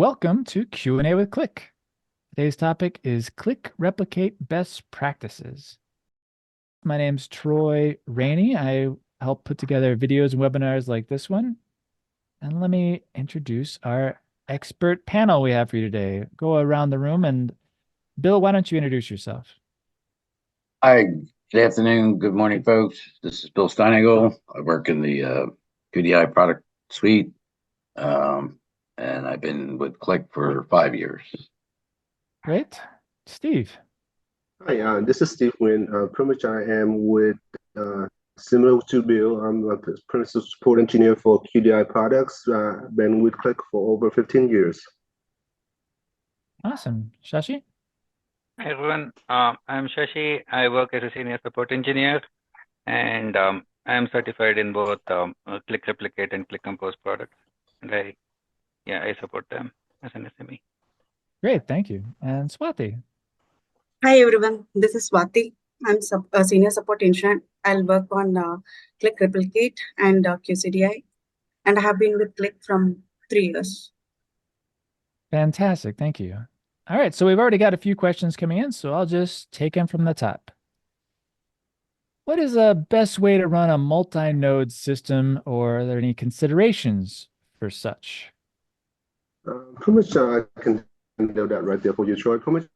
Welcome to Q&A with Qlik. Today's topic is Qlik Replicate Best Practices. My name's Troy Rainey. I help put together videos and webinars like this one. And let me introduce our expert panel we have for you today. Go around the room, and Bill, why don't you introduce yourself? Hi, good afternoon, good morning, folks. This is Bill Steinagel. I work in the QCDI product suite, and I've been with Qlik for 5 years. Great. Steve. Hi, this is Steve Nguyen. Pretty much I am with, similar to Bill, I'm a principal support engineer for QDI products. Been with Qlik for over 15 years. Awesome. Shashi? Hi everyone, I'm Shashi. I work as a senior support engineer, and I am certified in both Qlik Replicate and Qlik Compose products. And I support them as an SME. Great, thank you. And Swati? Hi everyone, this is Swati. I'm a senior support engineer. I'll work on Qlik Replicate and QCDI, and I have been with Qlik from 3 years. Fantastic, thank you. All right, so we've already got a few questions coming in, so I'll just take them from the top. What is the best way to run a multi-node system, or are there any considerations for such? Pretty much I can do that right there for you, Troy. Pretty much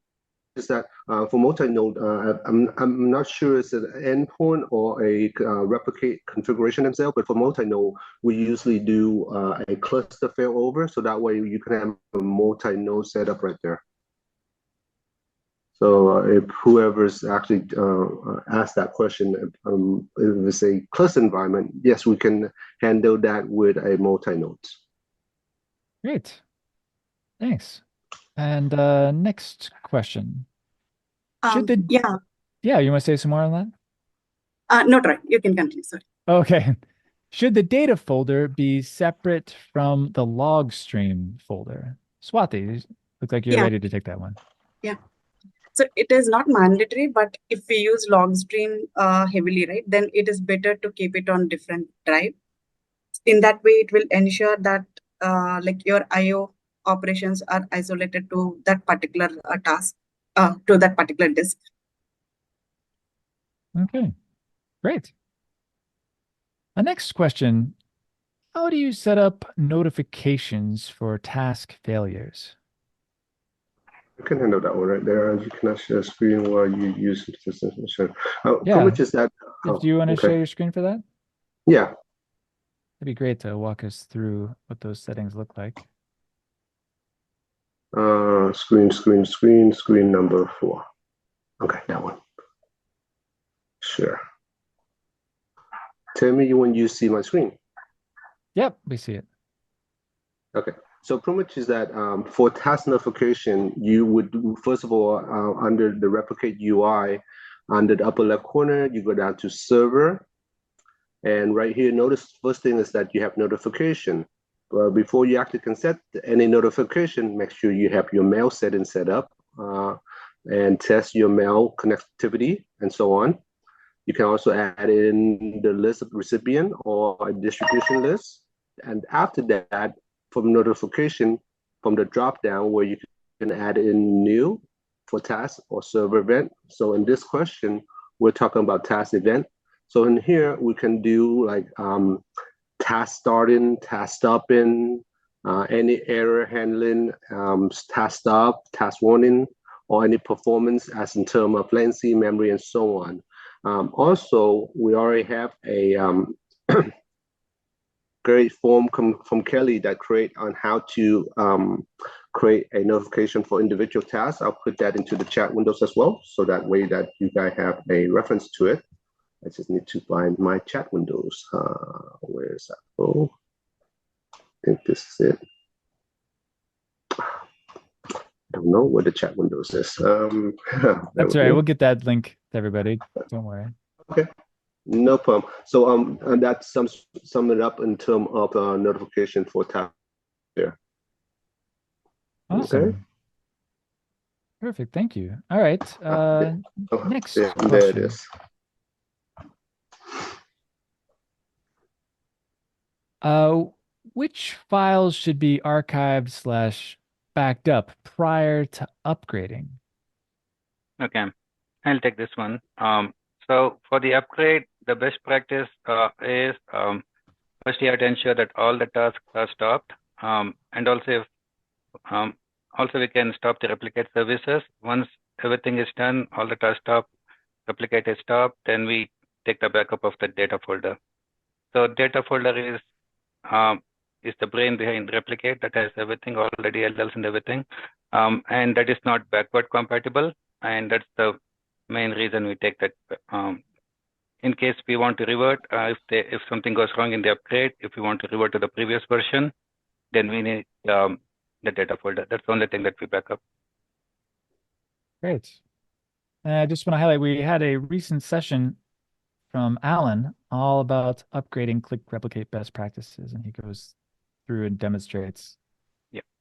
is that for multi-node, I'm not sure it's an endpoint or a replicate configuration themselves, but for multi-node, we usually do a cluster failover, so that way you can have a multi-node setup right there. So if whoever's actually asked that question, if it's a cluster environment, yes, we can handle that with a multi-node. Great, thanks. And next question. Yeah, you want to say some more on that? No, Troy, you can continue, sorry. Okay. Should the data folder be separate from the log stream folder? Swati, looks like you're ready to take that one. Yeah. So it is not mandatory, but if we use log stream heavily, right, then it is better to keep it on different drive. In that way, it will ensure that like your IO operations are isolated to that particular task, to that particular disk. Okay, great. The next question, how do you set up notifications for task failures? You can handle that one right there. You can share a screen while you use the system. Yeah. How much is that? Do you want to share your screen for that? Yeah. It'd be great to walk us through what those settings look like. Screen number 4. Okay, that one. Sure. Tell me when you see my screen. Yep, we see it. Okay. So pretty much is that for task notification, you would first of all under the replicate UI, under the upper left corner, you go down to server, and right here, notice first thing is that you have notification. Before you actually can set any notification, make sure you have your mail setting set up and test your mail connectivity and so on. You can also add in the list of recipient or a distribution list, and after that, from notification, from the drop down where you can add in new for task or server event. So in this question, we're talking about task event. So in here, we can do like task starting, task stopping, any error handling, task stop, task warning, or any performance as in terms of latency, memory, and so on. Also, we already have a great form from Kelly that create on how to create a notification for individual tasks. I'll put that into the chat windows as well, so that way that you guys have a reference to it. I just need to find my chat windows. Where is that? Oh, I think this is it. I don't know where the chat windows is. That's all right. We'll get that link to everybody. Don't worry. Okay. No problem. So and that sums it up in terms of notification for task there. Awesome. Okay. Perfect. Thank you. All right. Next question. There it is. Which files should be archived backed up prior to upgrading? Okay, I'll take this one. So for the upgrade, the best practice is first you have to ensure that all the tasks are stopped, and also we can stop the replicate services. Once everything is done, all the tasks stop, replicate is stopped, then we take the backup of the data folder. So data folder is the brain behind replicate that has everything, all the DLLs and everything, and that is not backward compatible, and that's the main reason we take that. In case we want to revert, if something goes wrong in the upgrade, if we want to revert to the previous version, then we need the data folder. That's the only thing that we back up. Great. I just want to highlight, we had a recent session from Alan all about upgrading Qlik Replicate Best Practices, and he goes through and demonstrates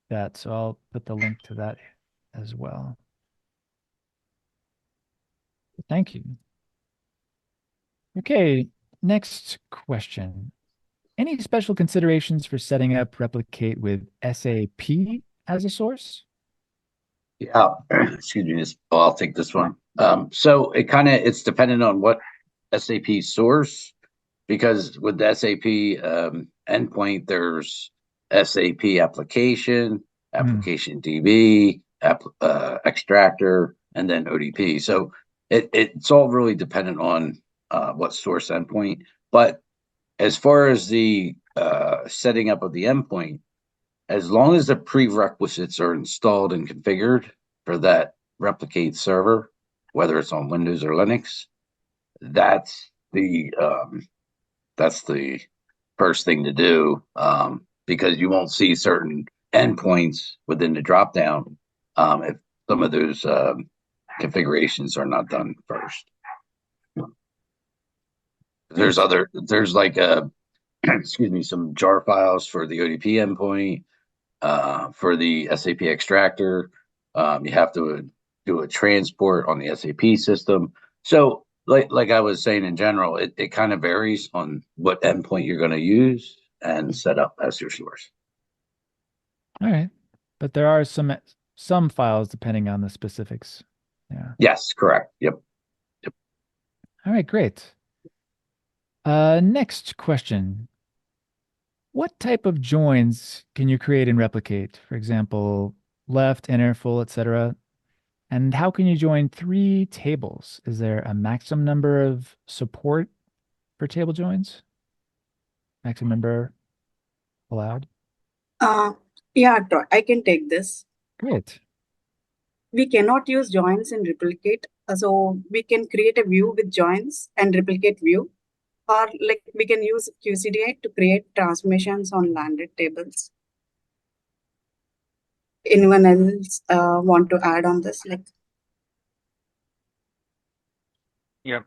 that. So I'll put the link to that as well. Thank you. Okay, next question. Any special considerations for setting up Replicate with SAP as a source? Yeah, excuse me, I'll take this one. So it's dependent on what SAP source, because with the SAP endpoint, there's SAP application, application DB, extractor, and then ODP. So it's all really dependent on what source endpoint. But as far as the setting up of the endpoint, as long as the prerequisites are installed and configured for that replicate server, whether it's on Windows or Linux, that's the first thing to do, because you won't see certain endpoints within the dropdown if some of those configurations are not done first. There's like excuse me, some jar files for the ODP endpoint. For the SAP extractor, you have to do a transport on the SAP system. So like I was saying, in general, it kind of varies on what endpoint you're going to use and set up as your source. All right. But there are some files depending on the specifics. Yeah. Yes, correct. Yep. All right, great. Next question. What type of joins can you create and replicate? For example, left, inner, full, etc. And how can you join 3 tables? Is there a maximum number of support for table joins? Maximum number allowed? Yeah, Troy, I can take this. Great. We cannot use joins in replicate, so we can create a view with joins and replicate view, or like we can use QCDI to create transformations on landed tables. Anyone else want to add on this? Yeah.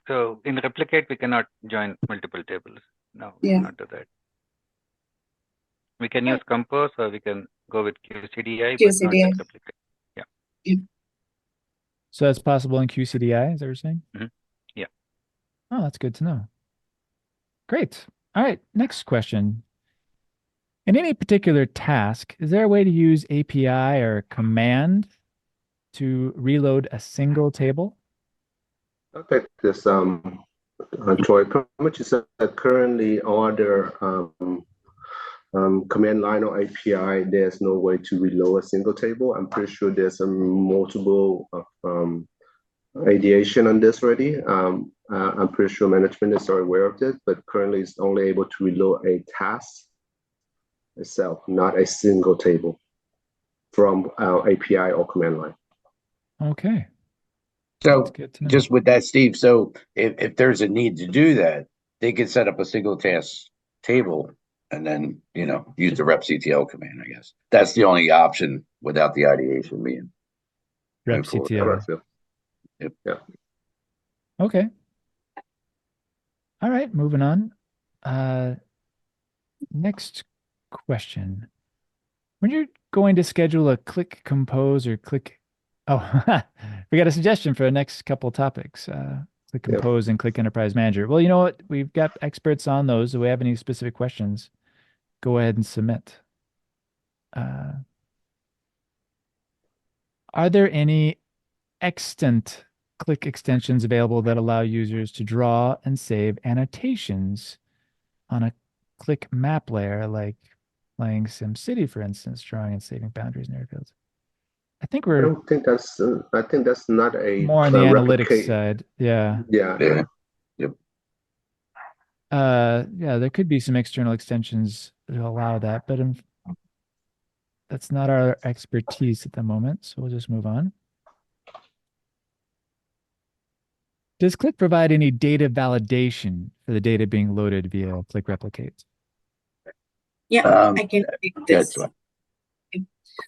So in replicate, we cannot join multiple tables. No, we Yeah. cannot do that. We can use compose, or we can go with QCDI, but not QCDI. with replicate. So that's possible in QCDI, is that what you're saying? Yeah. Oh, that's good to know. Great. All right, next question. In any particular task, is there a way to use API or command to reload a single table? I'll take this, Troy. Pretty much is that currently all the command line or API, there's no way to reload a single table. I'm pretty sure there's a multiple ideation on this already. I'm pretty sure management is already aware of this, but currently it's only able to reload a task itself, not a single table from our API or command line. Okay. So That's good to know. just with that, Steve, so if there's a need to do that, they could set up a single task table and then, use the RepCTL command, I guess. That's the only option without the ideation being RepCTL. Yep. Yeah. Okay. All right, moving on. Next question. When you're going to schedule a Qlik Compose or Qlik... Oh, we got a suggestion for the next couple of topics. Qlik Compose and Qlik Enterprise Manager. Well, you know what? We've got experts on those. Do we have any specific questions? Go ahead and submit. Are there any extant Qlik extensions available that allow users to draw and save annotations on a Qlik map layer, like playing SimCity, for instance, drawing and saving boundaries and airfields? I think I we're don't think that's. I think that's not a more on the analytics replicate. side. Yeah. Yeah. Yeah. Yep. Yeah, there could be some external extensions that allow that, but that's not our expertise at the moment, so we'll just move on. Does Qlik provide any data validation for the data being loaded via Qlik Replicate? Yeah, Um, I can take That's this. what.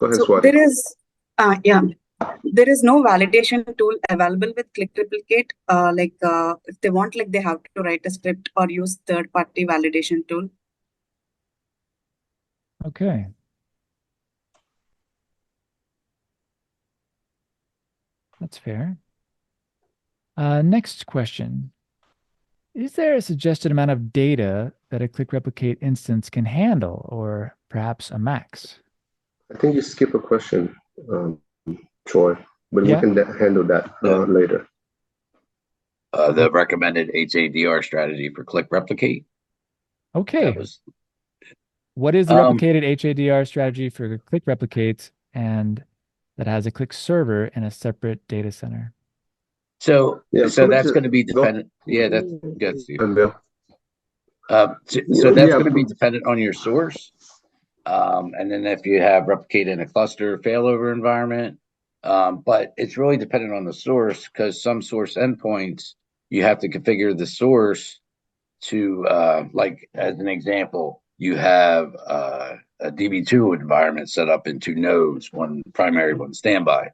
Go ahead, So Swati. there is no validation tool available with Qlik Replicate. If they want, like they have to write a script or use third-party validation tool. Okay. That's fair. Next question. Is there a suggested amount of data that a Qlik Replicate instance can handle, or perhaps a max? I think you skip a question, Troy, but Yeah. we can handle that Yeah. later. The recommended HADR strategy for Qlik Replicate. Okay. That was What is the replicated HADR strategy for Qlik Replicate and that has a Qlik server in a separate data center? so Yeah, so pretty that's much going to be go- dependent. Yeah, that's good, Steve. Bill. So that's Yeah. going to be dependent on your source. And then if you have replicate in a cluster failover environment, but it's really dependent on the source, because some source endpoints, you have to configure the source to, like as an example, you have a DB2 environment set up in 2 nodes, one primary, one standby.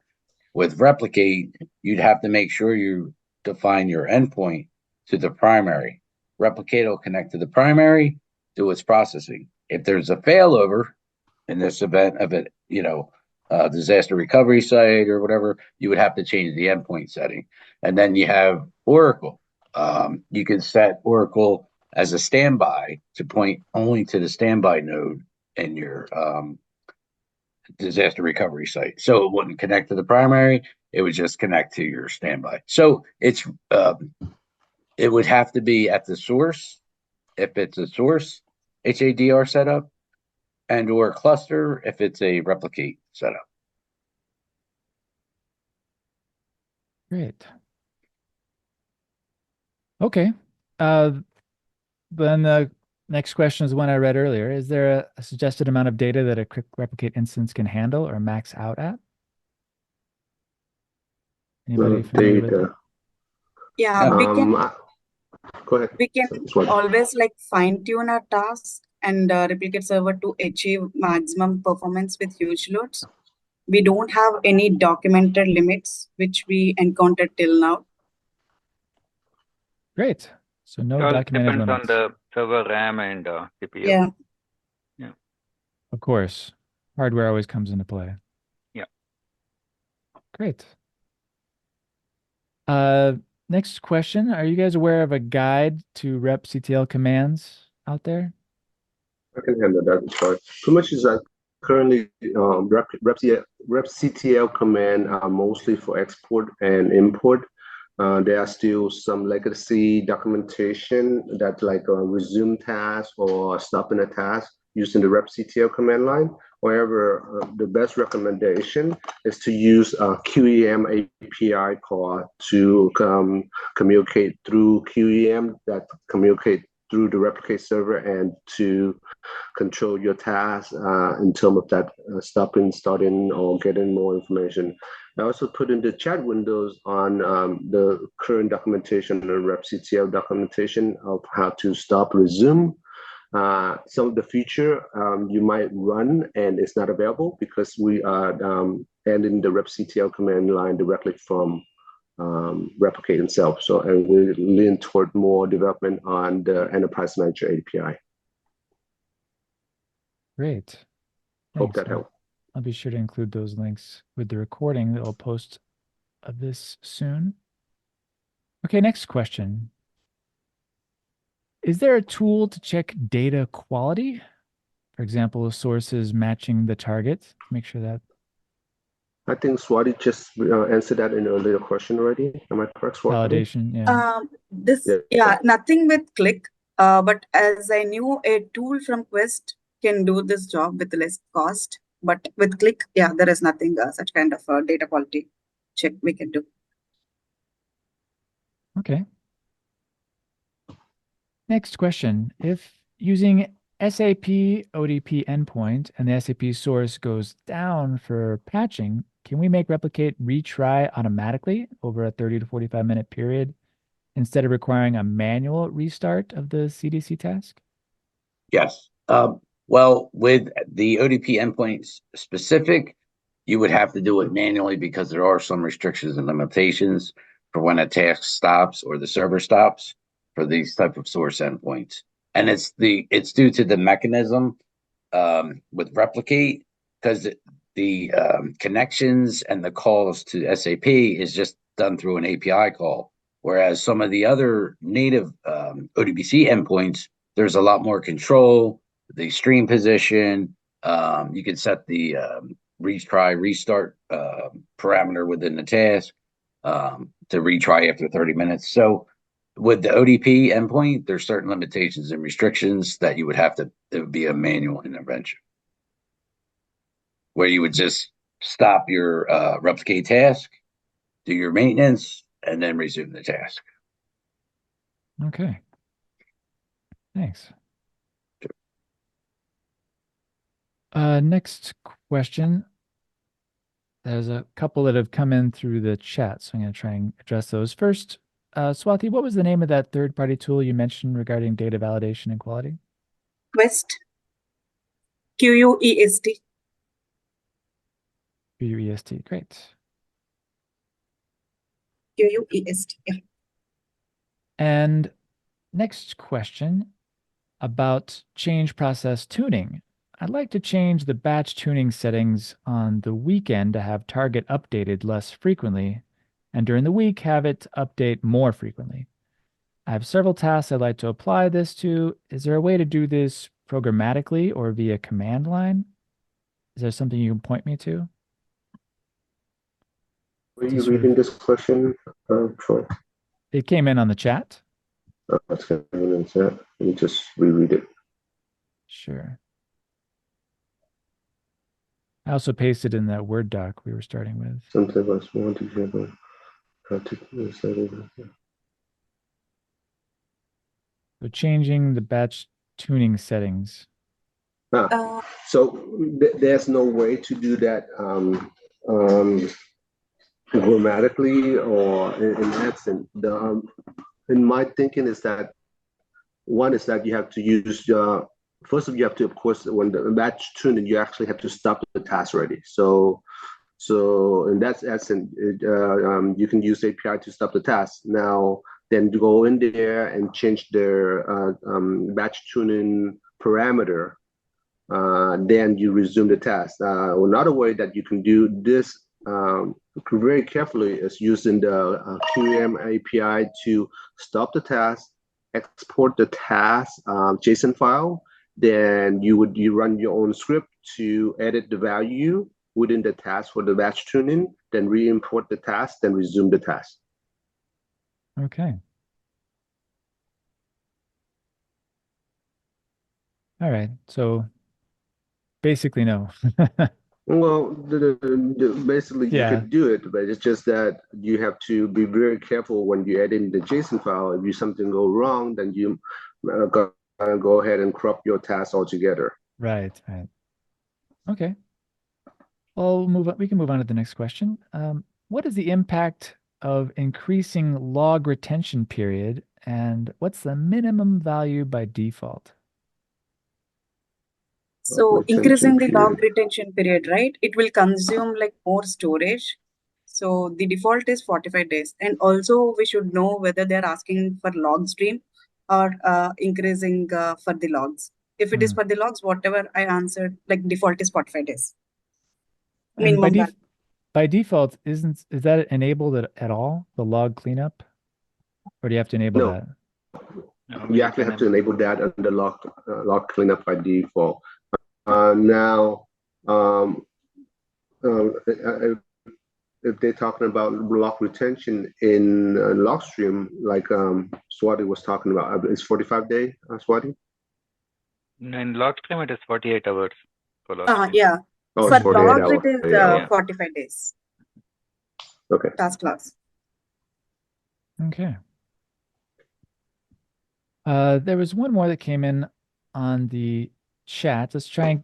With replicate, you'd have to make sure you define your endpoint to the primary. Replicate will connect to the primary, do its processing. If there's a failover in this event of it, disaster recovery site or whatever, you would have to change the endpoint setting. And then you have Oracle. You can set Oracle as a standby to point only to the standby node in your disaster recovery site. So it wouldn't connect to the primary, it would just connect to your standby. So it would have to be at the source, if it's a source HADR setup, and or cluster if it's a replicate setup. Great. Okay. Then the next question is one I read earlier. Is there a suggested amount of data that a Qlik Replicate instance can handle or max out at? Anybody familiar with that? Data. Yeah, Go ahead. we can Swati. always like fine tune our tasks and replicate server to achieve maximum performance with huge loads. We don't have any documented limits which we encountered till now. Great. So no It all documented depends limits. on the server RAM and CPU. Yeah. Of course. Hardware always comes into play. Yeah. Great. Next question. Are you guys aware of a guide to RepCTL commands out there? I can handle that, Troy. Pretty much is that currently RepCTL command are mostly for export and import. There are still some legacy documentation that like a resume task or stopping a task using the RepCTL command line. However, the best recommendation is to use a QEM API call to communicate through QEM that communicate through the replicate server and to control your tasks in terms of that stopping, starting, or getting more information. I also put in the chat windows on the current documentation, the RepCTL documentation of how to stop, resume. Some of the feature you might run and it's not available because we are ending the RepCTL command line directly from replicate itself. So and we lean toward more development on the enterprise manager API. Great. Hope Thanks. that helped. I'll be sure to include those links with the recording that I'll post of this soon. Okay, next question. Is there a tool to check data quality? For example, sources matching the target. Make sure that. I think Swati just answered that in an earlier question already. Am I correct, Swati? Validation, yeah. Nothing with Qlik. But as I knew, a tool from Quest can do this job with less cost. But with Qlik, yeah, there is nothing such kind of data quality check we can do. Okay. Next question. If using SAP ODP endpoint and the SAP source goes down for patching, can we make replicate retry automatically over a 30 to 45 minute period instead of requiring a manual restart of the CDC task? Yes. Well, with the ODP endpoints specific, you would have to do it manually because there are some restrictions and limitations for when a task stops or the server stops for these type of source endpoints. And it's due to the mechanism with replicate, because the connections and the calls to SAP is just done through an API call. Whereas some of the other native ODBC endpoints, there's a lot more control, the stream position. You can set the retry, restart parameter within the task to retry after 30 minutes. So with the ODP endpoint, there's certain limitations and restrictions that you would have to, it would be a manual intervention where you would just stop your replicate task, do your maintenance, and then resume the task. Okay. Thanks. Next question. There's a couple that have come in through the chat, so I'm going to try and address those. First, Swati, what was the name of that third-party tool you mentioned regarding data validation and quality? Quest. QUEST. QUEST, great. QUEST, yeah. And next question about change process tuning. I'd like to change the batch tuning settings on the weekend to have target updated less frequently, and during the week have it update more frequently. I have several tasks I'd like to apply this to. Is there a way to do this programmatically or via command line? Is there something you can point me to? Were you reading this question, Troy? It came in on the chat. Oh, that's coming in the chat. Let me just reread it. Sure. I also pasted in that Word doc we were starting with. Something about small together. So changing the batch tuning settings. So there's no way to do that grammatically or in accent. In my thinking is that one is that you have to use first of all, you have to, of course, when the batch tuning, you actually have to stop the task already. So in that essence, you can use API to stop the task. Now, then go in there and change their batch tuning parameter. Then you resume the task. Another way that you can do this very carefully is using the QEM API to stop the task, export the task JSON file. Then you run your own script to edit the value within the task for the batch tuning, then re-import the task, then resume the task. Okay. All right. So basically, no. Well, basically you could do it, but it's just that you have to be very careful when you add in the JSON file. If something go wrong, then you go ahead and crop your task altogether. Right. Okay. Well, we can move on to the next question. What is the impact of increasing log retention period, and what's the minimum value by default? So increasing the log retention period, right? It will consume like more storage. So the default is 45 days. And also we should know whether they're asking for log stream or increasing for the logs. If it is for the logs, whatever I answered, like default is 45 days. By default, is that enabled at all, the log cleanup? Or do you have to enable that? No, you actually have to enable that under log cleanup by default. Now, if if they're talking about log retention in log stream, like Swati was talking about, it's 45 day, Swati? In log stream, it is 48 hours for log stream. Yeah. Oh, For it's 48 logs, hours. it is 48 hours. 45 days. Okay. Task logs. Okay. There was one more that came in on the chat. Let's try and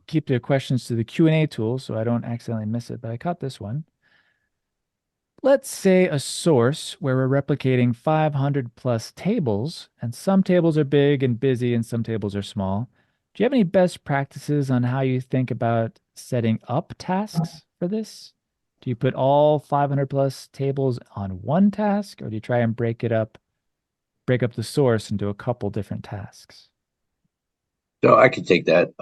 keep the questions to the Q&A tool so I don't accidentally miss it, but I caught this one. Let's say a source where we're replicating 500 plus tables, and some tables are big and busy and some tables are small. Do you have any best practices on how you think about setting up tasks for this? Do you put all 500 plus tables on one task, or do you try and break up the source into a couple different tasks? So I could take that.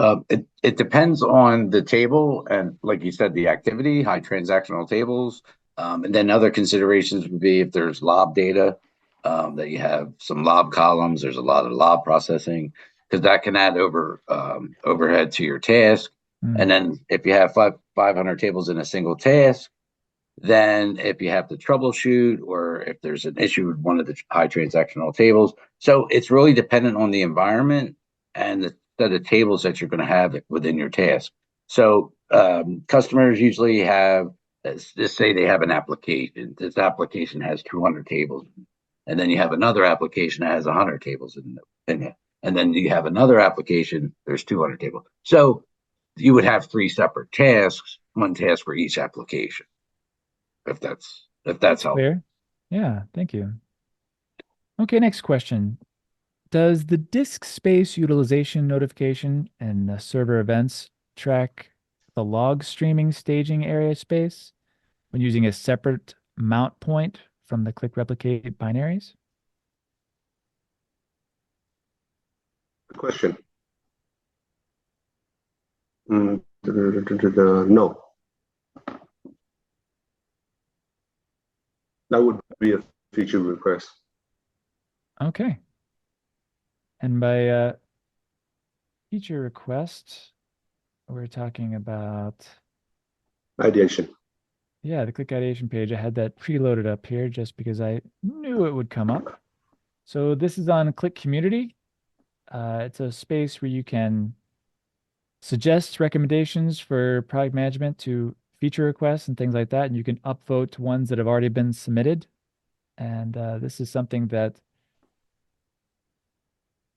It depends on the table and, like you said, the activity, high transactional tables. And then other considerations would be if there's lob data, that you have some lob columns, there's a lot of lob processing, because that can add overhead to your task. And then if you have 500 tables in a single task, then if you have to troubleshoot or if there's an issue with one of the high transactional tables. So it's really dependent on the environment and the set of tables that you're going to have within your task. So customers usually have, let's just say they have an application. This application has 200 tables. And then you have another application that has 100 tables in it. And then you have another application, there's 200 tables. So you would have 3 separate tasks, one task for each application. If that's helpful. Clear. Yeah, thank you. Okay, next question. Does the disk space utilization notification and the server events track the log streaming staging area space when using a separate mount point from the Qlik Replicate binaries? Good question. No. That would be a feature request. Okay. And by feature request, we're talking about Ideation. Yeah, the Qlik ideation page. I had that preloaded up here just because I knew it would come up. So this is on Qlik Community. It's a space where you can suggest recommendations for product management to feature requests and things like that. And you can upvote to ones that have already been submitted. And this is something that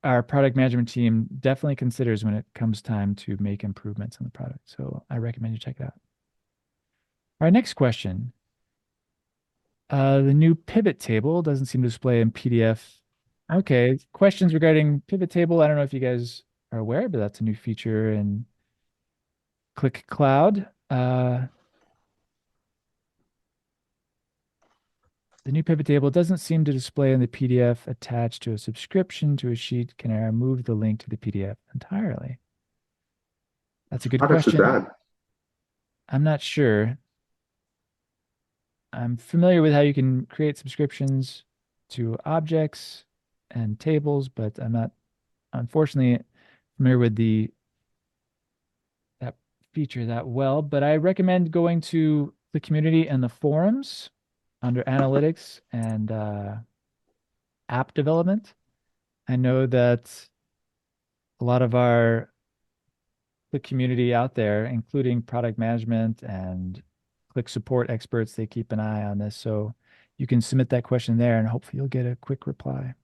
our product management team definitely considers when it comes time to make improvements on the product. So I recommend you check it out. Our next question. The new pivot table doesn't seem to display in PDF. Okay, questions regarding pivot table. I don't know if you guys are aware, but that's a new feature in Qlik Cloud. The new pivot table doesn't seem to display in the PDF attached to a subscription to a sheet. Can I remove the link to the PDF entirely? That's a good question. That? I'm not sure. I'm familiar with how you can create subscriptions to objects and tables, but I'm not, unfortunately, familiar with that feature that well. But I recommend going to the community and the forums under analytics and app development. I know that a lot of the community out there, including product management and Qlik support experts, they keep an eye on this. So you can submit that question there and hopefully you'll get a quick reply.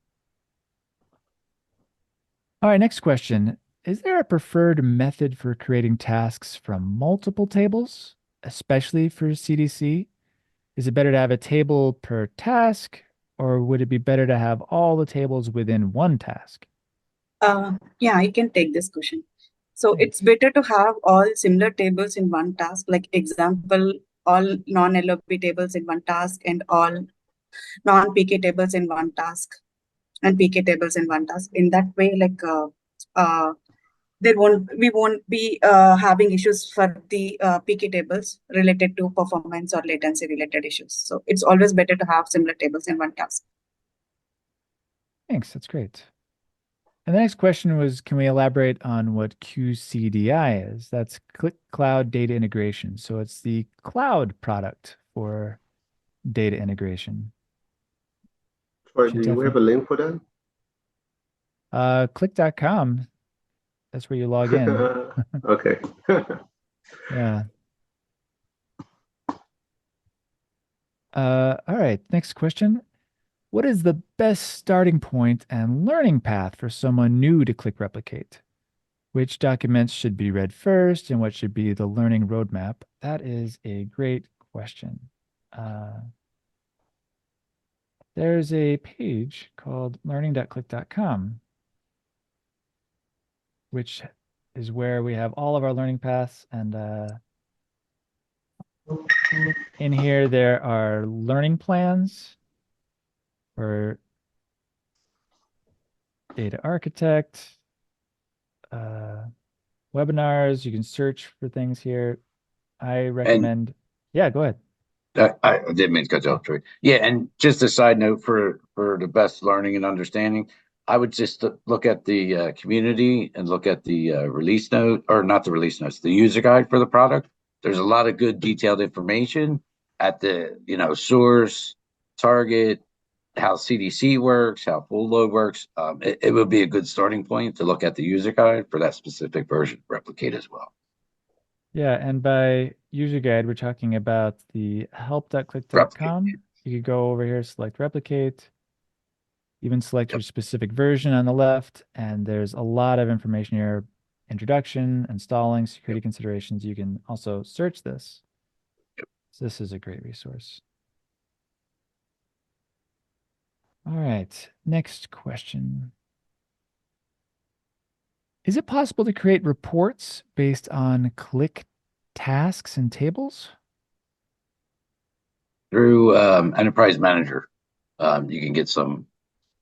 All right, next question. Is there a preferred method for creating tasks from multiple tables, especially for CDC? Is it better to have a table per task, or would it be better to have all the tables within one task? Yeah, I can take this question. So it's better to have all similar tables in one task, like example, all non-LOP tables in one task and all non-PK tables in one task and PK tables in one task. In that way, like we won't be having issues for the PK tables related to performance or latency related issues. So it's always better to have similar tables in one task. Thanks, that's great. And the next question was, can we elaborate on what QCDI is? That's Qlik Cloud Data Integration. So it's the cloud product for data integration. Troy, Should do we have a link for that? Qlik.com. That's where you log in. Okay. Yeah. All right. Next question. What is the best starting point and learning path for someone new to Qlik Replicate? Which documents should be read first and what should be the learning roadmap? That is a great question. There's a page called learning.qlik.com, which is where we have all of our learning paths. And in here, there are learning plans for data architect, webinars. You can search for things here. I recommend, yeah, go ahead. I didn't mean to cut you off, Troy. Yeah, and just a side note for the best learning and understanding, I would just look at the community and look at the release note, or not the release notes, the user guide for the product. There's a lot of good detailed information at the source, target, how CDC works, how full load works. It would be a good starting point to look at the user guide for that specific version of Replicate as well. Yeah, and by user guide, we're talking about the help.qlik.com. You could go over here, select replicate, even select your specific version on the left, and there's a lot of information here. Introduction, installing, security considerations. You can also search this. So this is a great resource. All right, next question. Is it possible to create reports based on Qlik tasks and tables? Through Enterprise Manager, you can get some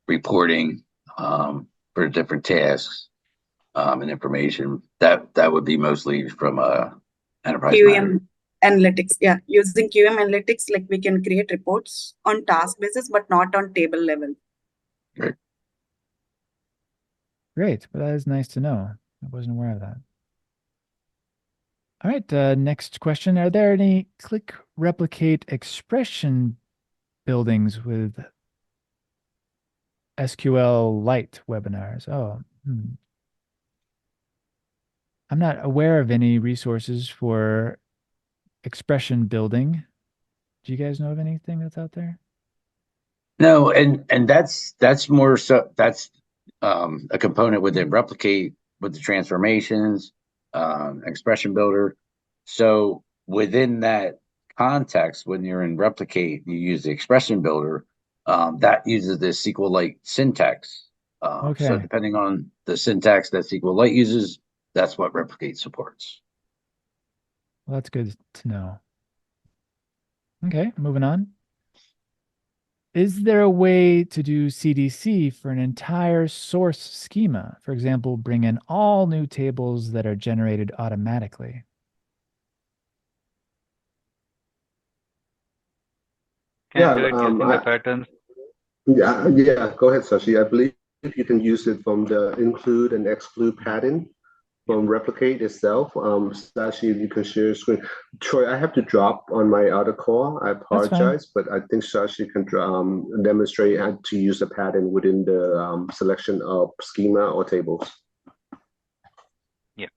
reporting for different tasks and information. That would be mostly from Enterprise Manager. Analytics, yeah. Using QM analytics, like we can create reports on task basis, but not on table level. Great. Great, but that is nice to know. I wasn't aware of that. All right, next question. Are there any Qlik Replicate expression buildings with SQL Light webinars? Oh, I'm not aware of any resources for expression building. Do you guys know of anything that's out there? No, and that's more so that's a component within Replicate with the transformations, expression builder. So within that context, when you're in Replicate, you use the expression builder that uses the SQL Light syntax. Okay. So depending on the syntax that SQL Light uses, that's what Replicate supports. Well, that's good to know. Okay, moving on. Is there a way to do CDC for an entire source schema? For example, bring in all new tables that are generated automatically. Can do it using the patterns. Yeah, go ahead, Sashi. I believe you can use it from the include and exclude pattern from Replicate itself. Sashi, you can share your screen. Troy, I have to drop on my other call. I apologize, but I think Sashi can demonstrate how to use a pattern within the selection of schema or tables. Yeah.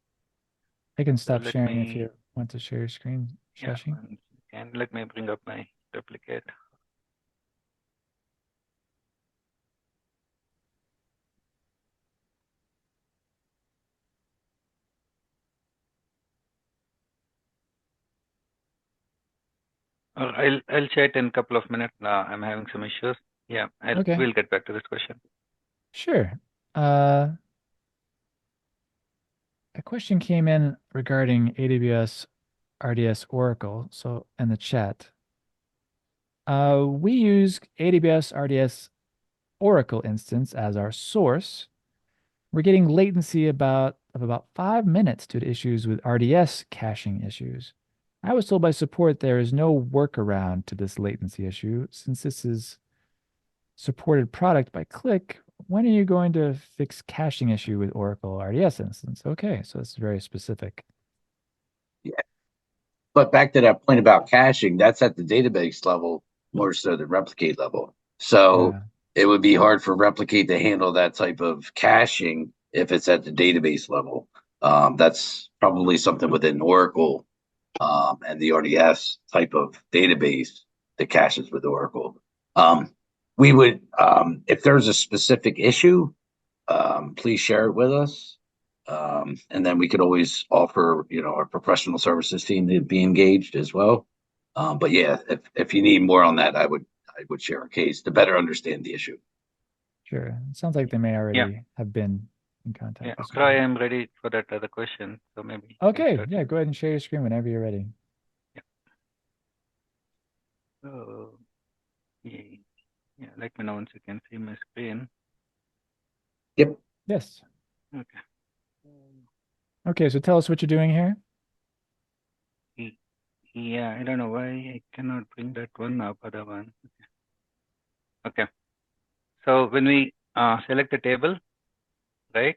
I can stop sharing if you want to share your screen, Shashi. Yeah, and let me bring up my Replicate. I'll chat in a couple of minutes. I'm having some issues. Yeah, we'll get back to this question. Sure. A question came in regarding AWS RDS Oracle, so in the chat. We use AWS RDS Oracle instance as our source. We're getting latency of about 5 minutes due to issues with RDS caching issues. I was told by support there is no workaround to this latency issue. Since this is supported product by Qlik, when are you going to fix caching issue with Oracle RDS instance? Okay, so it's very specific. Yeah. But back to that point about caching, that's at the database level more so than replicate level. So it would be hard for replicate to handle that type of caching if it's at the database level. That's probably something within Oracle and the RDS type of database that caches with Oracle. We would, if there's a specific issue, please share it with us. And then we could always offer, our professional services team to be engaged as well. But yeah, if you need more on that, I would share a case to better understand the issue. Sure. It sounds like they may already have been in contact. Yeah, with Troy, someone. I'm ready for that other question. So maybe. Okay, yeah, go ahead and share your screen whenever you're ready. Yeah. So, yeah, let me know once you can see my screen. Yep. Yes. Okay. Okay, so tell us what you're doing here. Yeah, I don't know why I cannot bring that one up, other one. Okay. So when we select the table, right?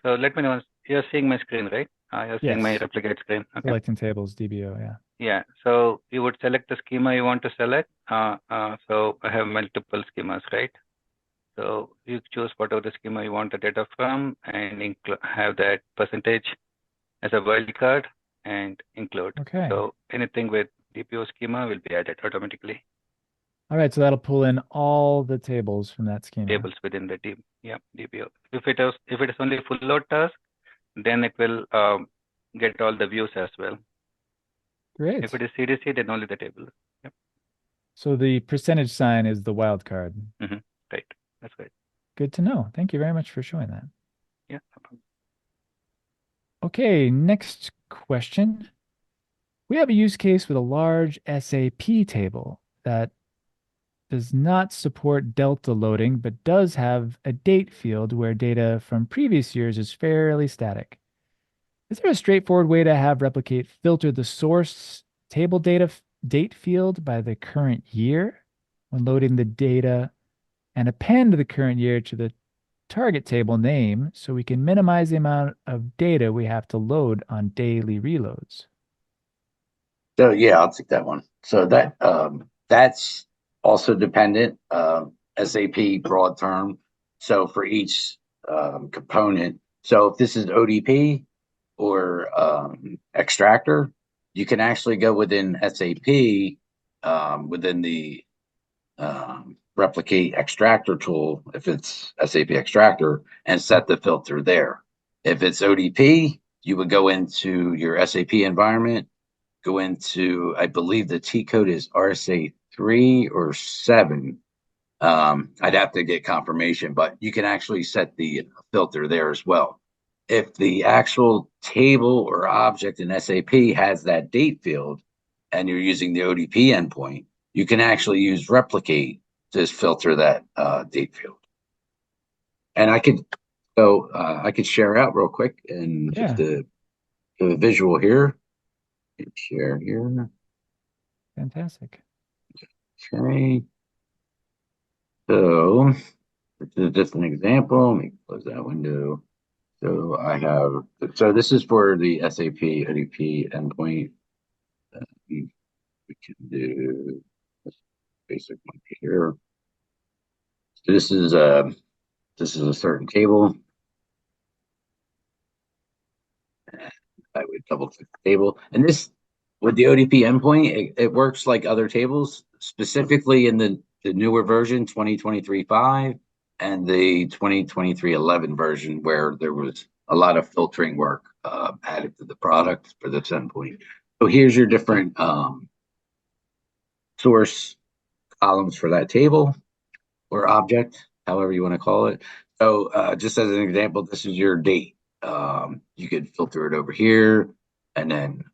So let me know, you're seeing my screen, right? You're seeing my Yes. replicate screen. Okay. Selecting tables, DBO, yeah. Yeah, so you would select the schema you want to select. So I have multiple schemas, right? So you choose whatever the schema you want the data from and have that percentage as a wildcard and include. Okay. So anything with DPO schema will be added automatically. All right, so that'll pull in all the tables from that schema. Tables within the DPO. If it is only full load task, then it will get all the views as well. Great. If it is CDC, then only the table. Yep. So the percentage sign is the wildcard. Right. That's right. Good to know. Thank you very much for showing that. Yeah, no problem. Okay, next question. We have a use case with a large SAP table that does not support delta loading, but does have a date field where data from previous years is fairly static. Is there a straightforward way to have Replicate filter the source table data date field by the current year when loading the data and append the current year to the target table name so we can minimize the amount of data we have to load on daily reloads? So yeah, I'll take that one. So that's also dependent, SAP broad term. So for each component, so if this is ODP or extractor, you can actually go within SAP within the replicate extractor tool, if it's SAP extractor, and set the filter there. If it's ODP, you would go into your SAP environment, go into, I believe the T code is RSA 3 or 7. I'd have to get confirmation, but you can actually set the filter there as well. If the actual table or object in SAP has that date field and you're using the ODP endpoint, you can actually use replicate to filter that date field. And I could share out real quick and just do a visual here. Share here. Fantastic. Okay. So this is just an example. Let me close that window. So so this is for the SAP ODP endpoint. We can do this basic one here. So this is a certain table. I would double click the table, and this with the ODP endpoint, it works like other tables, specifically in the newer version 2023.5 and the 2023.11 version, where there was a lot of filtering work added to the product for this endpoint. So here's your different source columns for that table or object, however you want to call it. So just as an example, this is your date. You could filter it over here and then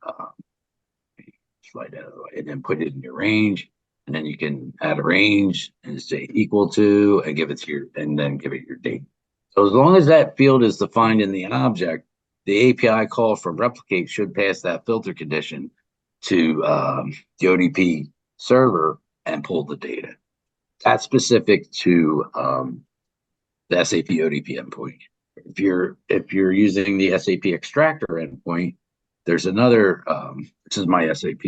slide that out of the way and then put it in your range. And then you can add a range and say equal to and give it your date. So as long as that field is defined in the object, the API call from replicate should pass that filter condition to the ODP server and pull the data. That's specific to the SAP ODP endpoint. If you're using the SAP extractor endpoint, there's another. This is my SAP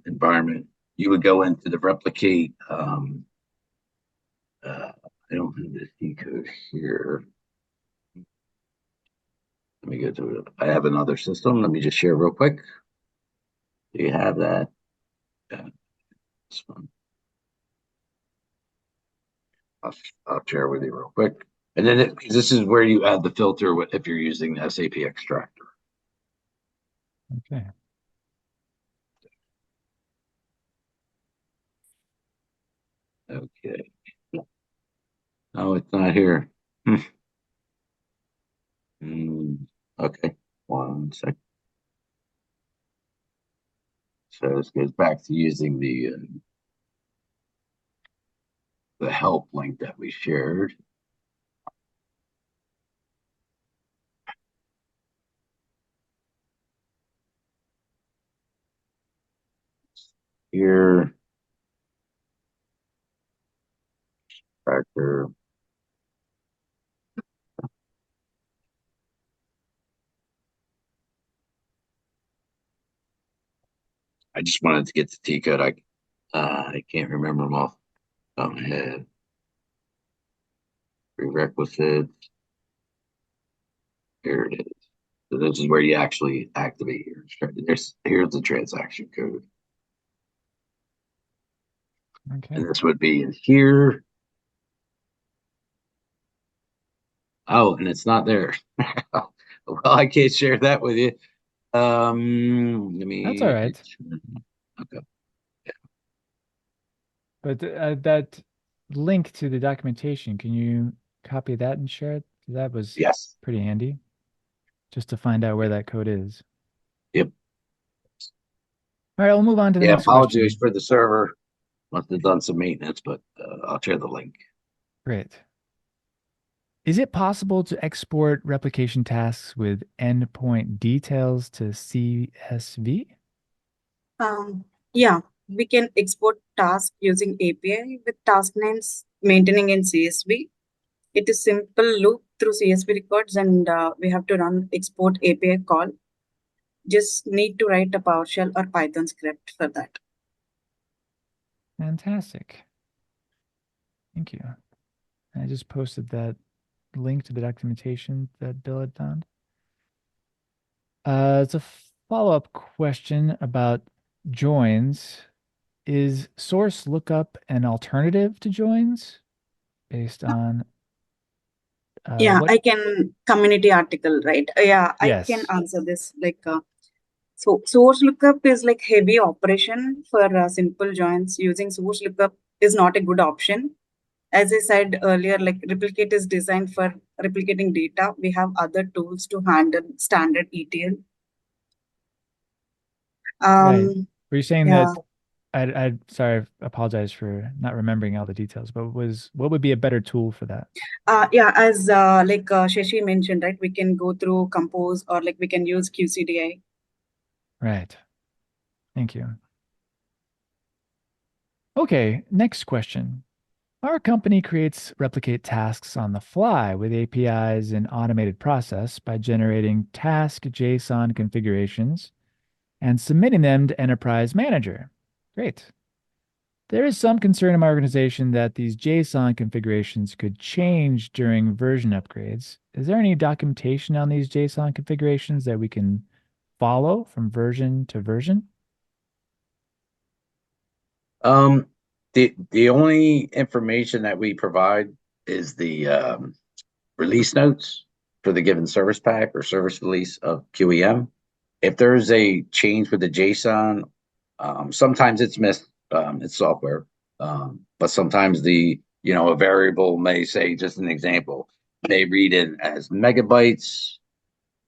environment. You would go into the replicate. I don't have the C code here. Let me go to it. I have another system. Let me just share real quick. Do you have that? Yeah, this one. I'll share with you real quick. And then this is where you add the filter if you're using the SAP extractor. Okay. Okay. No, it's not here. Okay, 1 second. So this goes back to using the help link that we shared. Here, factor. I just wanted to get the T code. I can't remember them off the top of my head. Prerequisites. Here it is. So this is where you actually activate your instruction. Here's the transaction code. Okay. And this would be in here. Oh, and it's not there. Well, I can't share that with you. Let me. That's all right. Okay. But that link to the documentation, can you copy that and share it? That was Yes. pretty handy, just to find out where that code is. Yep. All right, we'll move on to the Yeah, next question. apologies for the server. Must have done some maintenance, but I'll share the link. Great. Is it possible to export replication tasks with endpoint details to CSV? Yeah, we can export task using API with task names maintaining in CSV. It is simple loop through CSV records, and we have to run export API call. Just need to write a PowerShell or Python script for that. Fantastic. Thank you. I just posted that link to the documentation that Bill had found. It's a follow-up question about joins. Is source lookup an alternative to joins based on Yeah, what? I can community article, right? Yeah, Yes. I can answer this. So source lookup is like heavy operation for simple joins. Using source lookup is not a good option. As I said earlier, like replicate is designed for replicating data. We have other tools to handle standard ETL. Right. Were you saying Yeah. that I sorry, I apologize for not remembering all the details, but what would be a better tool for that? Yeah, as Shashi mentioned, right? We can go through Compose, or like we can use QCDI. Right. Thank you. Okay, next question. Our company creates replicate tasks on the fly with APIs and automated process by generating task JSON configurations and submitting them to Enterprise Manager. Great. There is some concern in my organization that these JSON configurations could change during version upgrades. Is there any documentation on these JSON configurations that we can follow from version to version? The only information that we provide is the release notes for the given service pack or service release of QEM. If there's a change with the JSON, sometimes it's missed. It's software, but sometimes a variable may say, just an example, may read it as megabytes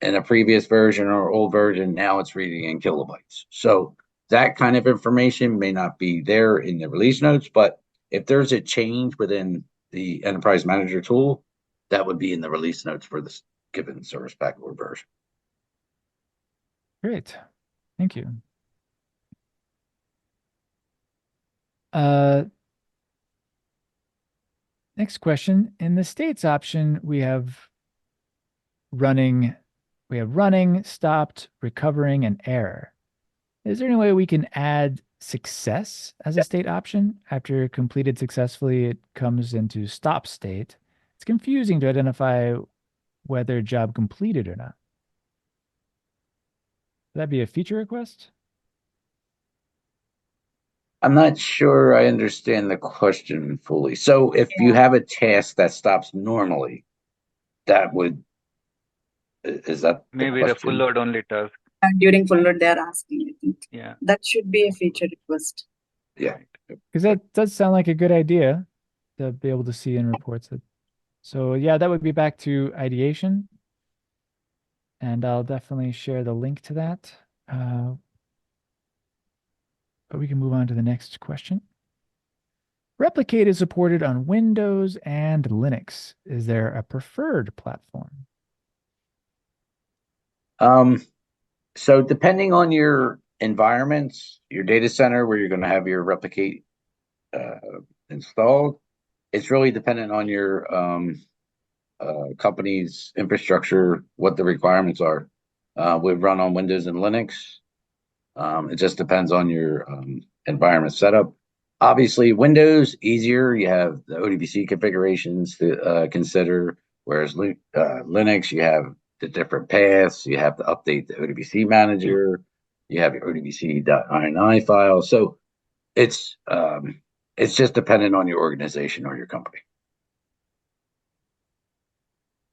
in a previous version or old version. Now it's reading in kilobytes. So that kind of information may not be there in the release notes, but if there's a change within the Enterprise Manager tool, that would be in the release notes for this given service pack or version. Great. Thank you. Next question. In the states option, we have running, stopped, recovering, and error. Is there any way we can add success as a state option? After completed successfully, it comes into stop state. It's confusing to identify whether job completed or not. Would that be a feature request? I'm not sure I understand the question fully. So if you have a task that stops normally, that would, is that the Maybe the full question? load only task. During full load, they are asking, I think. Yeah. That should be a feature request. Yeah. Because that does sound like a good idea to be able to see in reports. So yeah, that would be back to ideation. And I'll definitely share the link to that. But we can move on to the next question. Replicate is supported on Windows and Linux. Is there a preferred platform? So depending on your environments, your data center where you're going to have your replicate installed, it's really dependent on your company's infrastructure, what the requirements are. We run on Windows and Linux. It just depends on your environment setup. Obviously, Windows, easier. You have the ODBC configurations to consider, whereas Linux, you have the different paths. You have to update the ODBC manager. You have your ODBC.ini file. So it's just dependent on your organization or your company.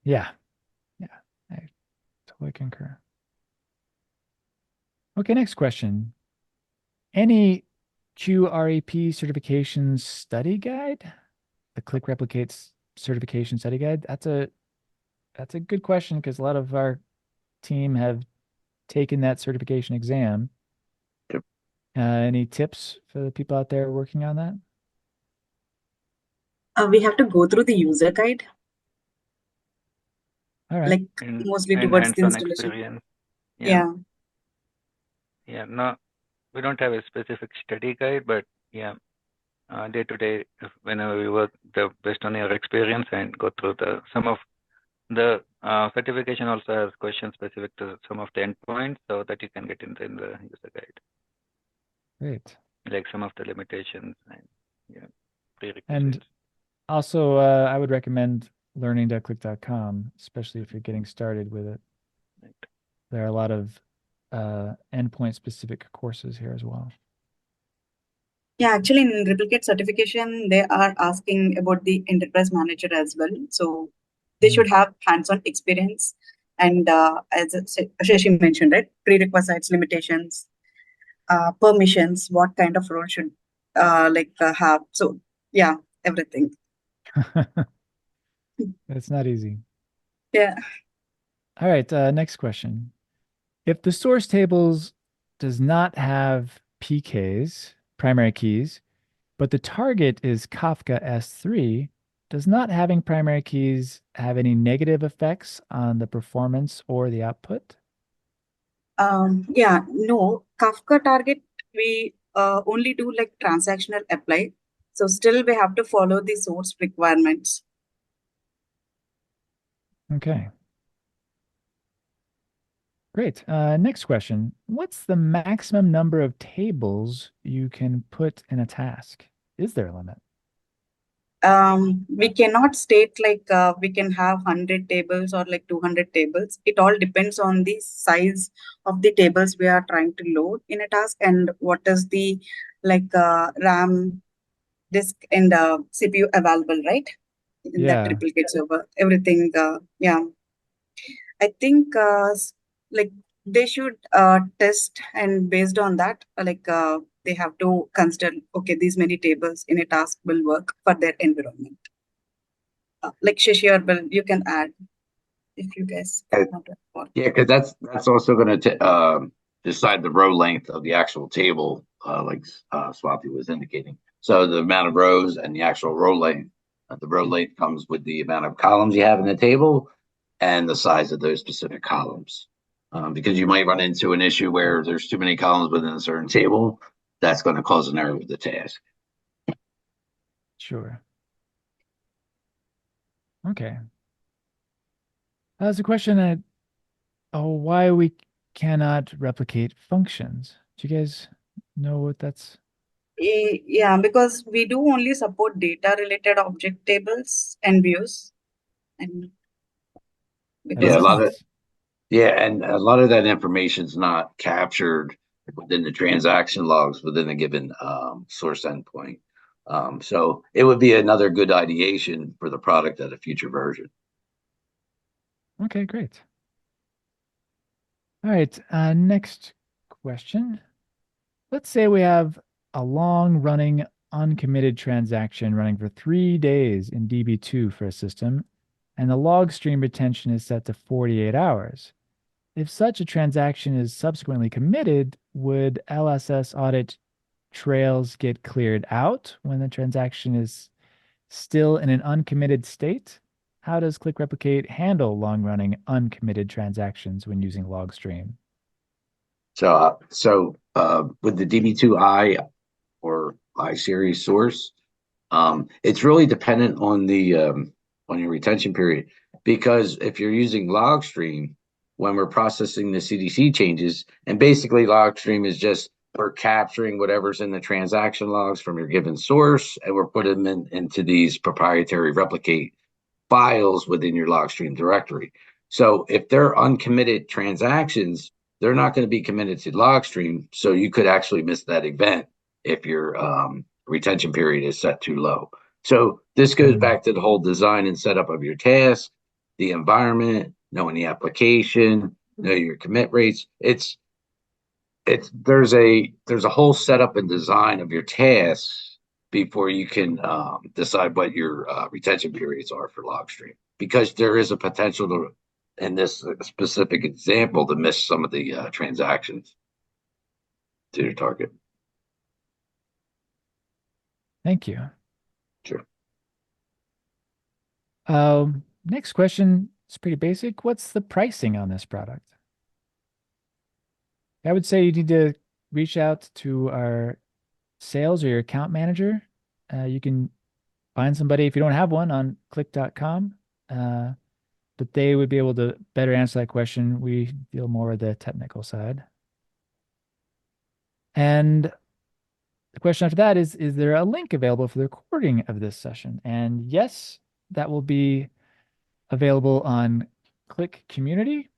Yeah. I totally concur. Okay, next question. Any QREP certification study guide? The Qlik Replicate certification study guide? That's a good question because a lot of our team have taken that certification exam. Yep. Any tips for the people out there working on that? We have to go through the user guide. All right. Like mostly towards the installation. Experience. Yeah. No, we don't have a specific study guide, but day to day, whenever we work, based on your experience and go through some of the certification also has questions specific to some of the endpoints, so that you can get in the user guide. Great. Like some of the limitations and prerequisites. And also, I would recommend learning.qlik.com, especially if you're getting started with it. Right. There are a lot of endpoint specific courses here as well. Yeah, actually in replicate certification, they are asking about the enterprise manager as well. So they should have hands-on experience. And as Shashi mentioned, right, prerequisites, limitations, permissions, what kind of role should have. So yeah, everything. It's not easy. Yeah. All right, next question. If the source tables does not have PKs, primary keys, but the target is Kafka S3, does not having primary keys have any negative effects on the performance or the output? No, Kafka target, we only do like transactional apply. So still we have to follow the source requirements. Okay. Great. Next question. What's the maximum number of tables you can put in a task? Is there a limit? We cannot state like we can have 100 tables or like 200 tables. It all depends on the size of the tables we are trying to load in a task and what is the RAM, disk, and CPU available, right? In that replicate server, everything. I think they should test, and based on that, they have to consider, okay, these many tables in a task will work for their environment. Like Shashi or Bill, you can add if you guys want to. Yeah, because that's also going to decide the row length of the actual table, like Swati was indicating. So the amount of rows and the actual row length. The row length comes with the amount of columns you have in the table and the size of those specific columns. Because you might run into an issue where there's too many columns within a certain table. That's going to cause an error with the task. Sure. Okay. That's a question why we cannot replicate functions. Do you guys know what that's? Yeah, because we do only support data related object tables and views. And That because Yeah, a makes of lot of sense. and a lot of that information is not captured within the transaction logs within a given source endpoint. So it would be another good ideation for the product at a future version. Okay, great. All right, next question. Let's say we have a long running uncommitted transaction running for 3 days in DB2 for a system, and the log stream retention is set to 48 hours. If such a transaction is subsequently committed, would LSS audit trails get cleared out when the transaction is still in an uncommitted state? How does Qlik Replicate handle long-running uncommitted transactions when using logstream? So with the DB2I or I series source, it's really dependent on your retention period, because if you're using logstream when we're processing the CDC changes, and basically logstream is just we're capturing whatever's in the transaction logs from your given source, and we're putting them into these proprietary replicate files within your logstream directory. So if they're uncommitted transactions, they're not going to be committed to logstream. So you could actually miss that event if your retention period is set too low. So this goes back to the whole design and setup of your task, the environment, knowing the application, know your commit rates. There's a whole setup and design of your tasks before you can decide what your retention periods are for logstream, because there is a potential to, in this specific example, to miss some of the transactions to your target. Thank you. Sure. Next question is pretty basic. What's the pricing on this product? I would say you need to reach out to our sales or your account manager. You can find somebody if you don't have one on qlik.com, but they would be able to better answer that question. We deal more with the technical side. And the question after that is there a link available for the recording of this session? And yes, that will be available on Qlik Community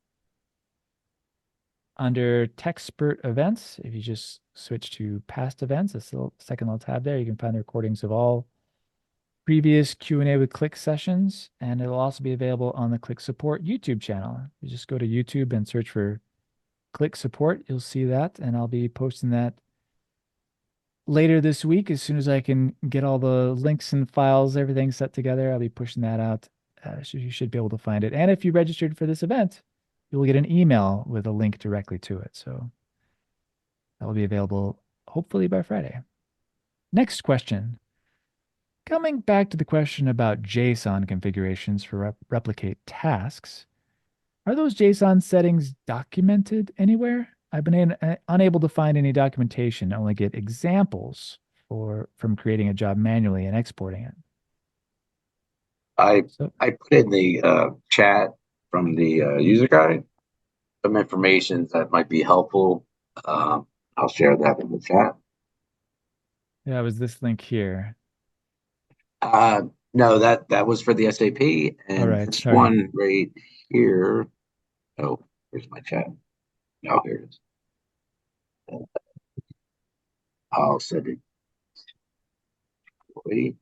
under Techspert Events. If you just switch to past events, it's the second little tab there. You can find the recordings of all previous Q&A with Qlik sessions, and it'll also be available on the Qlik Support YouTube channel. You just go to YouTube and search for Qlik Support. You'll see that, and I'll be posting that later this week. As soon as I can get all the links and files, everything set together, I'll be pushing that out. So you should be able to find it. And if you registered for this event, you will get an email with a link directly to it. So that will be available hopefully by Friday. Next question. Coming back to the question about JSON configurations for replicate tasks, are those JSON settings documented anywhere? I've been unable to find any documentation. I only get examples from creating a job manually and exporting it. I put in the chat from the user guide some information that might be helpful. I'll share that in the chat. Yeah, it was this link here. No, that was for the SAP, and right, this sorry. one right here. Oh, here's my chat. Oh, here it is. I'll send it. Wait.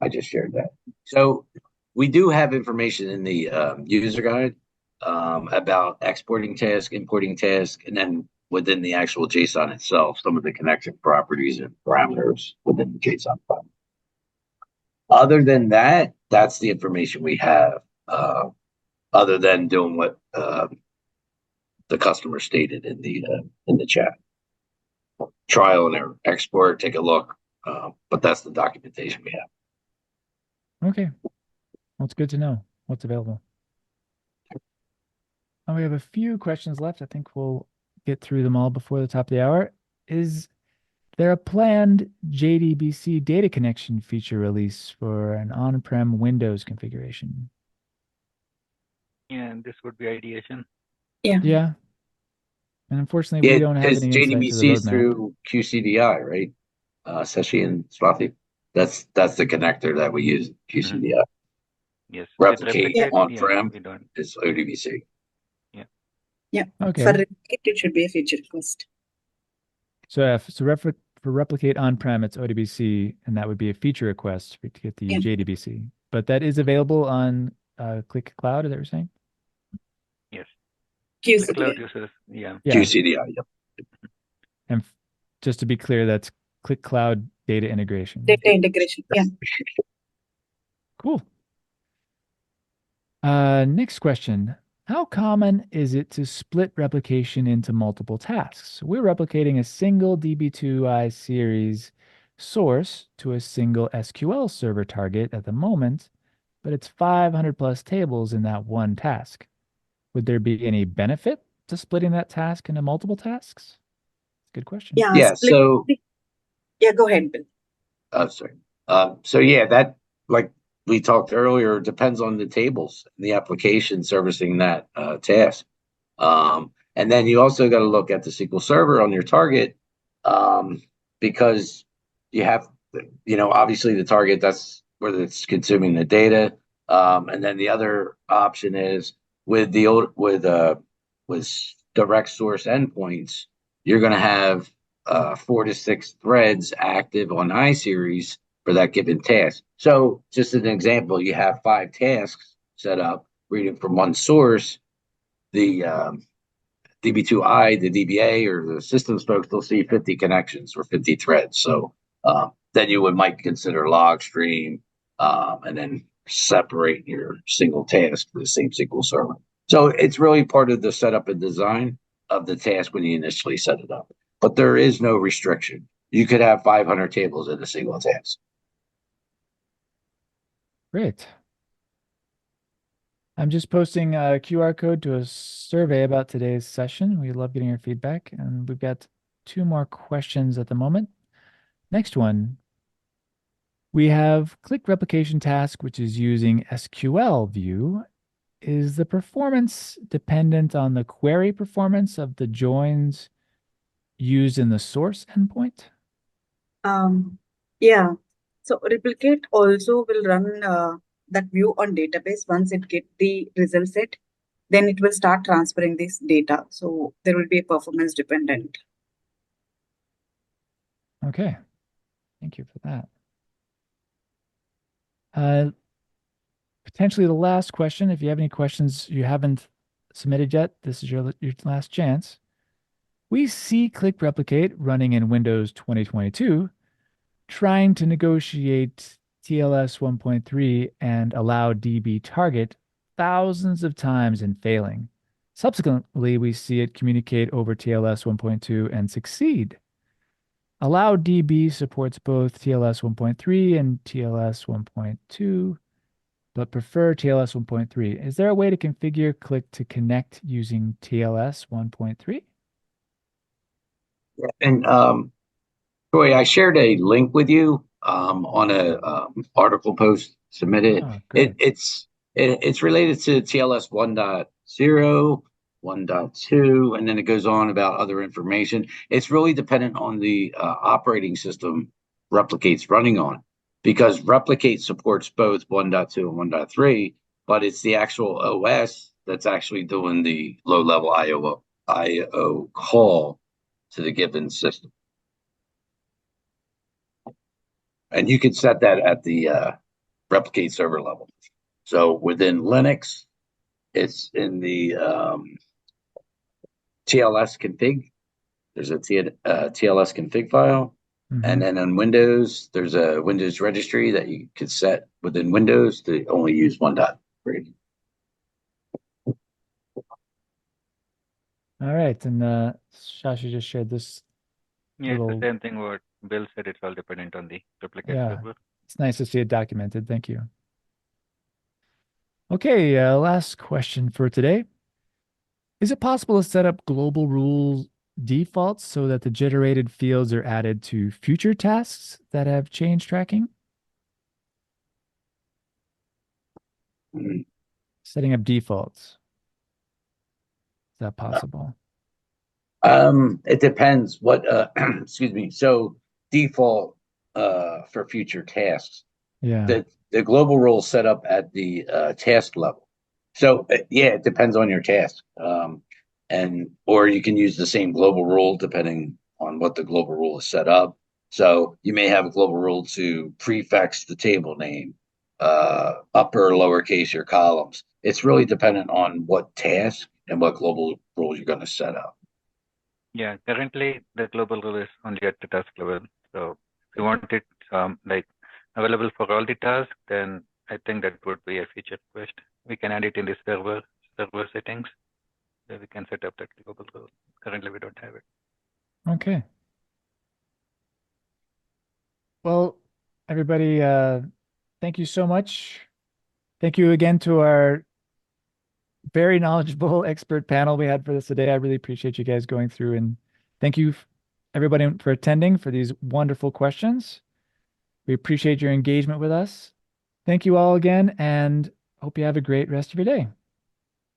I just shared that. So we do have information in the user guide about exporting task, importing task, and then within the actual JSON itself, some of the connection properties and parameters within the JSON file. Other than that, that's the information we have, other than doing what the customer stated in the chat. Trial and error, export, take a look, but that's the documentation we have. Okay. Well, it's good to know what's available. We have a few questions left. I think we'll get through them all before the top of the hour. there a planned JDBC data connection feature release for an on-prem Windows configuration? Yeah, and this would be ideation. Yeah. Yeah. And unfortunately, we Yeah, don't have because any insight into the JDBC is roadmap. through QCDI, right? Seshi and Swathi. That's the connector that we use, QCDI. Yes. With Replicate replicate, on-prem we don't. is ODBC. Yeah. Okay. For replicate, it should be a feature request. So for replicate on-prem, it's ODBC, and that would be a feature request to get the Yeah. JDBC. But that is available on Qlik Cloud, is that what you're saying? Yes. Qlik Cloud QCDI. uses, yeah. QCDI, yep. And just to be clear, that's Qlik Cloud data integration. Data integration. Yeah. Cool. Next question. How common is it to split replication into multiple tasks? We're replicating a single DB2I series source to a single SQL server target at the moment, but it's 500 plus tables in that one task. Would there be any benefit to splitting that task into multiple tasks? Good question. Yeah. Yeah, so Yeah, go ahead, Bill. sorry. So yeah, that, like we talked earlier, depends on the tables, the application servicing that task. And then you also got to look at the SQL Server on your target, because you have, obviously the target, that's where it's consuming the data. And then the other option is with direct source endpoints, you're going to have 4 to 6 threads active on iSeries for that given task. So just as an example, you have 5 tasks set up, reading from one source. The DB2I, the DBA, or the systems folks, they'll see 50 connections or 50 threads. So then you might consider log stream, and then separate your single task for the same SQL server. So it's really part of the setup and design of the task when you initially set it up. But there is no restriction. You could have 500 tables in a single task. Great. I'm just posting a QR code to a survey about today's session. We love getting your feedback, and we've got 2 more questions at the moment. Next one. We have Qlik replication task, which is using SQL view. Is the performance dependent on the query performance of the joins used in the source endpoint? Yeah. So replicate also will run that view on database. Once it get the result set, then it will start transferring this data. So there will be a performance dependent. Okay. Thank you for that. Potentially the last question. If you have any questions you haven't submitted yet, this is your last chance. We see Qlik Replicate running in Windows 2022, trying to negotiate TLS 1.3 and allow DB target thousands of times and failing. Subsequently, we see it communicate over TLS 1.2 and succeed. Allow DB supports both TLS 1.3 and TLS 1.2, but prefer TLS 1.3. Is there a way to configure Qlik to connect using TLS 1.3? And Troy, I shared a link with you on a article post submitted. Oh, It's related to TLS 1.0, 1.2, and then it goes on about other information. It's really dependent on the operating system Replicate's running on, because Replicate supports both 1.2 and 1.3, but it's the actual OS that's actually doing the low-level IO call to the given system. And you can set that at the Replicate server level. So within Linux, it's in the TLS config. There's a TLS config file. Mm-hmm. And then on Windows, there's a Windows registry that you could set within Windows to only use 1.3. All right. And Shashi just shared this. Yeah, it's the same thing what Bill said. It's all dependent on the replicate server. It's nice to see it documented. Thank you. Okay, last question for today. Is it possible to set up global rules defaults so that the generated fields are added to future tasks that have change tracking? Mm. Setting up defaults. Is that possible? It depends what, excuse me. So default for future tasks, Yeah. the global rule is set up at the task level. So yeah, it depends on your task. Or you can use the same global rule depending on what the global rule is set up. So you may have a global rule to prefix the table name, upper, lowercase, your columns. It's really dependent on what task and what global rule you're going to set up. Yeah, currently the global rule is only at the task level. So if you want it like available for all the tasks, then I think that would be a feature request. We can add it in the server settings. So we can set up that global rule. Currently we don't have it. Okay. Well, everybody, thank you so much. Thank you again to our very knowledgeable expert panel we had for this today. I really appreciate you guys going through, and thank you everybody for attending for these wonderful questions. We appreciate your engagement with us. Thank you all again, and hope you have a great rest of your day.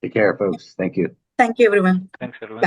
Take care, folks. Thank you. Thank you, everyone. Thanks, everyone.